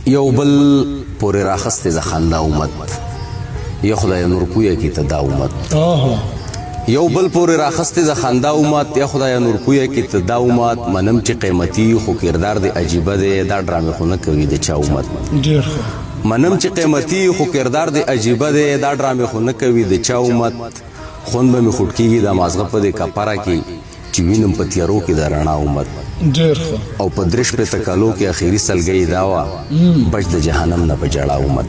یو بل پورې راخستې د خندا امت یا خدای نور پویه کې ته دا امت یو بل پورې راخستې د خندا امت یا خدای نور پویه کې ته دا امت منم چې قیمتي خو کردار د عجیبه دی دا ډرامې خو نه کوي د چا امت منم چې قیمتي خو کردار د عجیبه دی دا ډرامې خو نه کوي د چا امت خون به مې خوټ کېږي د مازغه په دې کپره کې چې وینم په تیارو کې د رڼا امت او په درش په تکالو کې اخیری سلګۍ دا وه بچ د جهنم نه په جړا امت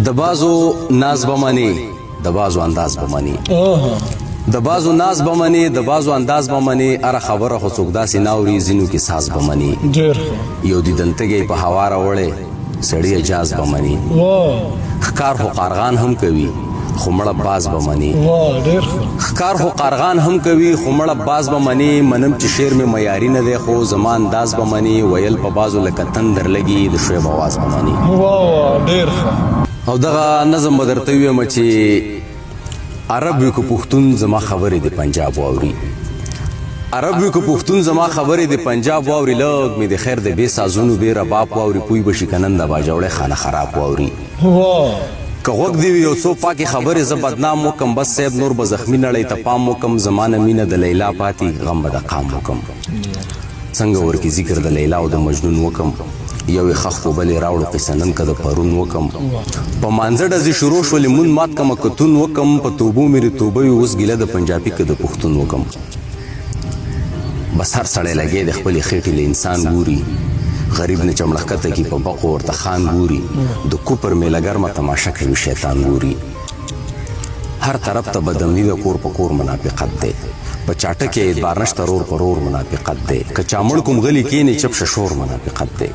د بازو ناز به منې د بازو انداز به منې د بازو ناز به منې د بازو انداز به منې هره خبره خو څوک داسې نه اوري ځینو کې ساز به منې یو دیدنتګی په هوا راوړی سړي اجاز به منې ښکار خو قارغان هم کوي خو مړه باز به مني ښکار خو قارغان هم کوي خو مړه باز به مني منم چې شعر مې معیاري نه دی خو زما انداز به مني ویل په بازو لکه تندر لګي د شعیب اواز به مني او دغه نظم به درته ووایم چې عرب وي که پښتون زما خبرې د پنجاب واوري عرب وي که پښتون زما خبرې د پنجاب واوري لږ مې د خیر د بې سازونو بې رباب واوري پوی به شي که نن د باجوړی خانه خراب واوري که غوږ دی وي یو څو پاکې خبرې زه بدنام وکم بس صاحب نور به زخمي نړۍ ته پام وکم زمانه مینه د لیلا پاتې غم به د قام وکم څنګه ورکې ذکر د لیلا او د مجنون وکم یو یې خښ په بل یې راوړو قصه نن که د پرون وکم په مانځه ډزې شروع شولې مون مات کمه کتون وکم په توبو مې توبه وي اوس ګیله د پنجابي که د پښتون وکم بس هر سړی لګی د خپلې خېټې له انسان ګوري غریب نه چمړښکته کی په بقو ورته خان ګوري د کوپر میله ګرمه تماشه کوي شیطان ګوري هر طرف ته بدمني د کور په کور منافقت دی په چاټه کې اعتبار نشته رور په رور منافقت دی که چا مړ کوم غلي کېنې چپ شه شور منافقت دی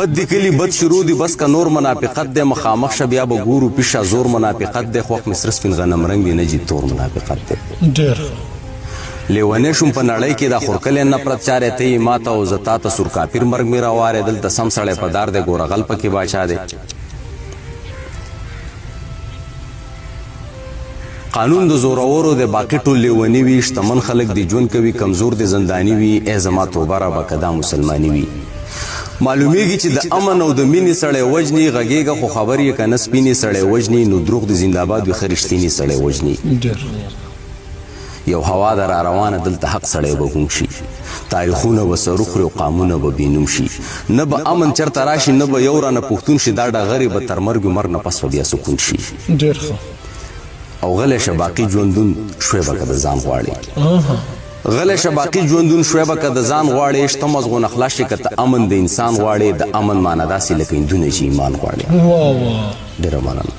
بد دی کلي بد شروع دی بس که نور منافقت دی مخامخ شه بیا به ګورو پیشه زور منافقت دی خوښ مې سره سپین غنم رنګ دی نه جي تور منافقت دی لیونی شوم په نړۍ کې دا خورکلی نفرت چارې ته یې ماته او زه تا ته سورکاپیر مرګ مې راوارې دلته سم سړی په دار دی ګوره غل پکې باچا دی قانون د زورورو د باقي ټول لیوني وي شتمن خلک دی ژوند کوي کمزور دی زنداني وي ای زما توبه رابه که دا مسلماني وي معلومیږي چې د امن او د مینې سړی وژني غږېږه خو خبر یې که نه سپینې سړی وژني نو دروغ د زنده‌باد وي ښه رښتینې سړی وژني یو هوا د را روانه دلته حق سړی به هم شي تاریخونه به سر وخوري او قامونه به بېنوم شي نه به امن چرته راشي نه به یو رانه پښتون شي دا ډغرې به تر مرګ مرګ نه پس به بیا سکون شي او غلی شه باقي ژوندون شوی به که د ځان غواړي غلی شه باقي ژوندون شوی به که د ځان غواړي شته مزغونه خلاص شي که ته امن د انسان غواړي د امن معنی داسې لکه هندونه چې ایمان غواړي ډېره مننه